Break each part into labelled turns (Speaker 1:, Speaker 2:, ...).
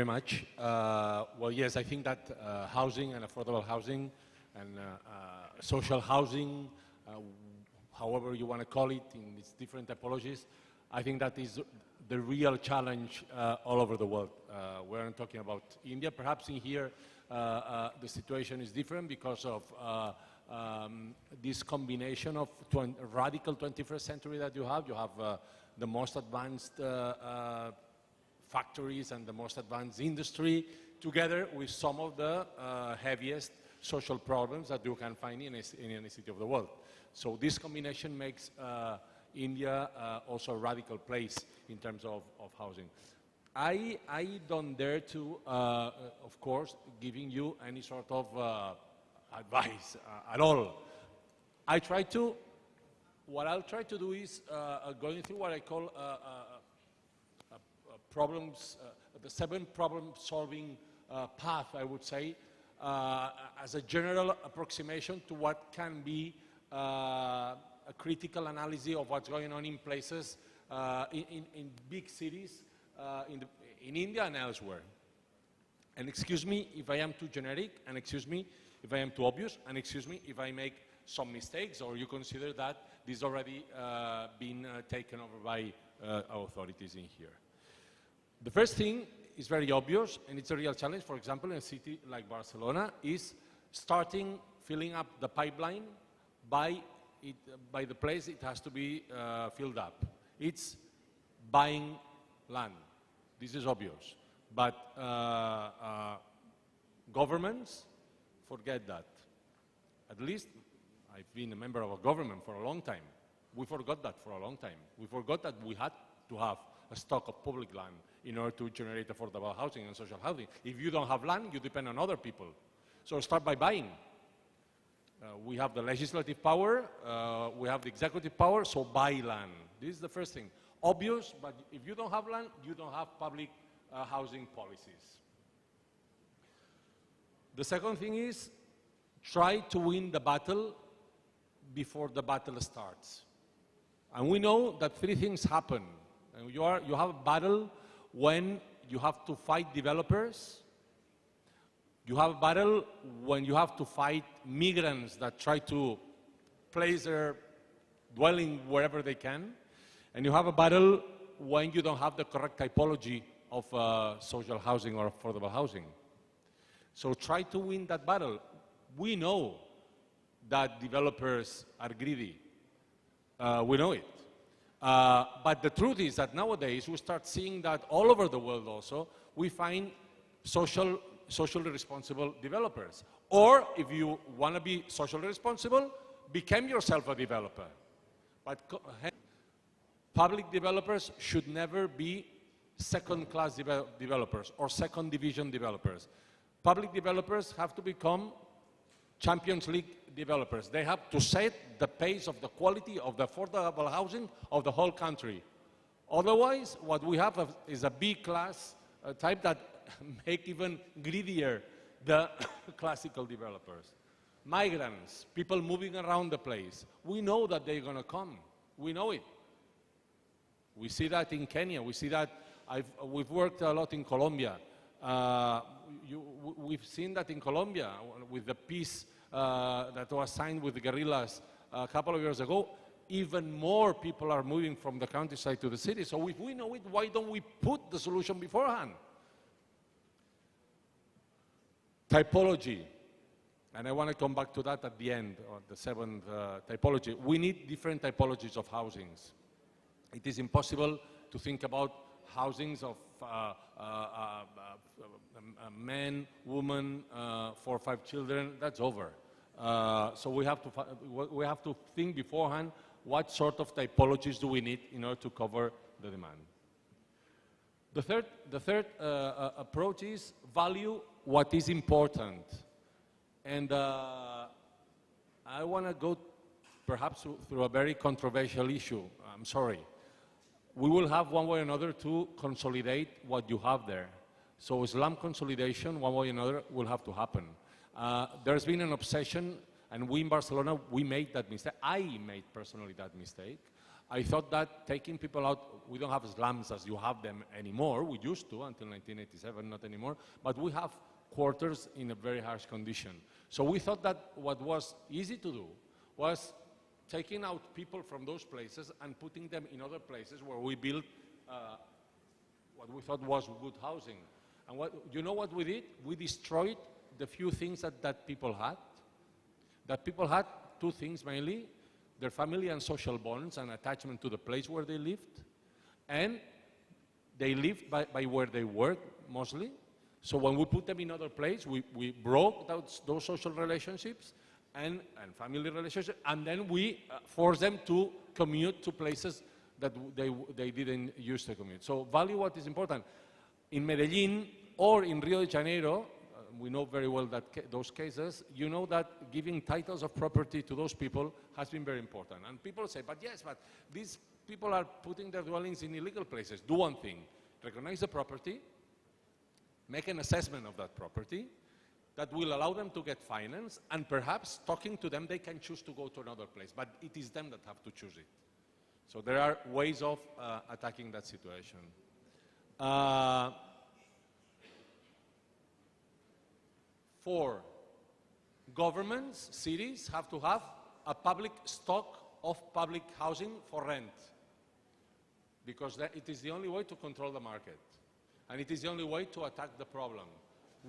Speaker 1: Very much. Well, yes, I think that housing and affordable housing and social housing, however you want to call it, in its different typologies, I think that is the real challenge all over the world. We're not talking about India. Perhaps in here the situation is different because of this combination of radical 21st century that you have. You have the most advanced factories and the most advanced industry, together with some of the heaviest social problems that you can find in any city of the world. So this combination makes India also a radical place in terms of housing. I don't dare to, of course, giving you any sort of advice at all. What I'll try to do is going through what I call problems, the 7 problem-solving path, I would say, as a general approximation to what can be a critical analysis of what's going on in places, in big cities, in India and elsewhere. And excuse me if I am too generic, and excuse me if I am too obvious, and excuse me if I make some mistakes, or you consider that this already been taken over by authorities in here. The first thing is very obvious, and it's a real challenge, for example, in a city like Barcelona, is starting filling up the pipeline by the place it has to be filled up. It's buying land. This is obvious. But governments forget that. At least I've been a member of a government for a long time. We forgot that for a long time. We forgot that we had to have a stock of public land in order to generate affordable housing and social housing. If you don't have land, you depend on other people. So start by buying. We have the legislative power, we have the executive power, so buy land. This is the first thing. Obvious, but if you don't have land, you don't have public housing policies. The second thing is, try to win the battle before the battle starts. And we know that 3 things happen. And you have a battle when you have to fight developers. You have a battle when you have to fight migrants that try to place their dwelling wherever they can. And you have a battle when you don't have the correct typology of social housing or affordable housing. So try to win that battle. We know that developers are greedy. We know it. But the truth is that nowadays we start seeing that all over the world also, we find socially responsible developers. Or if you want to be socially responsible, become yourself a developer. But public developers should never be second-class developers or second-division developers. Public developers have to become Champions League developers. They have to set the pace of the quality of the affordable housing of the whole country. Otherwise, what we have is a B-class type that make even greedier the classical developers. Migrants, people moving around the place. We know that they're going to come. We know it. We see that in Kenya. We see that we've worked a lot in Colombia. We've seen that in Colombia with the peace that was signed with the guerrillas a couple of years ago. Even more people are moving from the countryside to the city. So if we know it, why don't we put the solution beforehand? Typology. And I want to come back to that at the end, or the 7th typology. We need different typologies of housings. It is impossible to think about housings of men, women, 4 or 5 children. That's over. So we have to think beforehand what sort of typologies do we need in order to cover the demand. The third approach is value what is important. And I want to go perhaps through a very controversial issue. I'm sorry. We will have one way or another to consolidate what you have there. So slum consolidation, one way or another, will have to happen. There's been an obsession, and we in Barcelona, we made that mistake. I made personally that mistake, I thought that taking people out, we don't have slums as you have them anymore. We used to until 1987, not anymore. But we have quarters in a very harsh condition. So we thought that what was easy to do was taking out people from those places and putting them in other places where we built what we thought was good housing. And you know what we did? We destroyed the few things that people had. That people had two things mainly: their family and social bonds and attachment to the place where they lived. And they lived by where they worked, mostly. So when we put them in other place, we broke those social relationships and family relationships, and then we forced them to commute to places that they didn't used to commute. So value what is important. In Medellin or in Rio de Janeiro, we know very well that those cases, you know that giving titles of property to those people has been very important. And people say, but yes, but these people are putting their dwellings in illegal places. Do one thing: recognize the property, make an assessment of that property that will allow them to get finance, and perhaps talking to them, they can choose to go to another place, but it is them that have to choose it. So there are ways of attacking that situation. Four, governments, cities have to have a public stock of public housing for rent, because it is the only way to control the market, and it is the only way to attack the problem.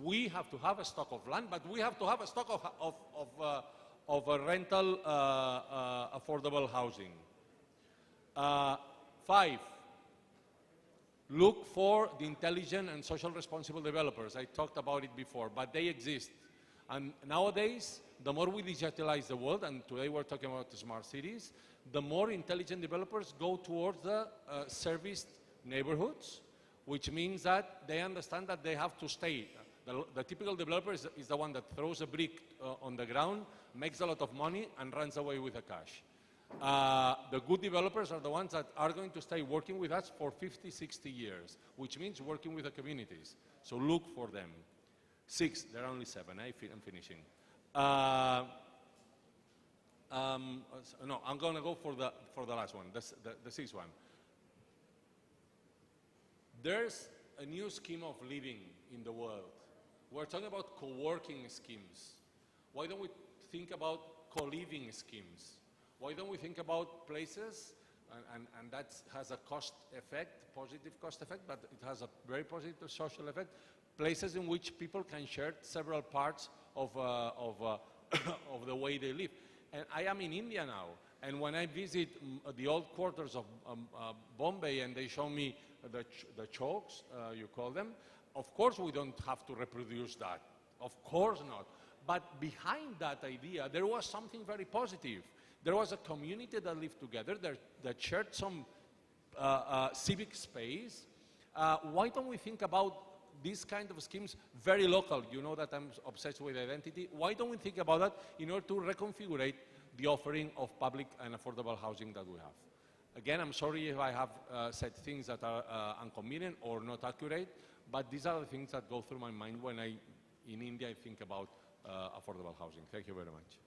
Speaker 1: We have to have a stock of land, but we have to have a stock of rental affordable housing. Five, look for the intelligent and social responsible developers. I talked about it before, but they exist. And nowadays, the more we digitalize the world, and today we're talking about the smart cities, the more intelligent developers go towards the serviced neighborhoods, which means that they understand that they have to stay. The typical developer is the one that throws a brick on the ground, makes a lot of money, and runs away with the cash. The good developers are the ones that are going to stay working with us for 50, 60 years, which means working with the communities. So look for them. Six, there are only seven, I'm finishing. No, I'm going to go for the last one, the sixth one. There's a new scheme of living in the world. We're talking about co-working schemes. Why don't we think about co-living schemes? Why don't we think about places, and that has a cost effect, positive cost effect, but it has a very positive social effect, places in which people can share several parts of the way they live. And I am in India now, and when I visit the old quarters of Bombay and they show me the chowks, you call them, of course we don't have to reproduce that. Of course not. But behind that idea, there was something very positive. There was a community that lived together, that shared some civic space. Why don't we think about these kind of schemes very local? You know that I'm obsessed with identity. Why don't we think about that in order to reconfigure the offering of public and affordable housing that we have? Again, I'm sorry if I have said things that are inconvenient or not accurate, but these are the things that go through my mind when in India, I think about affordable housing. Thank you very much.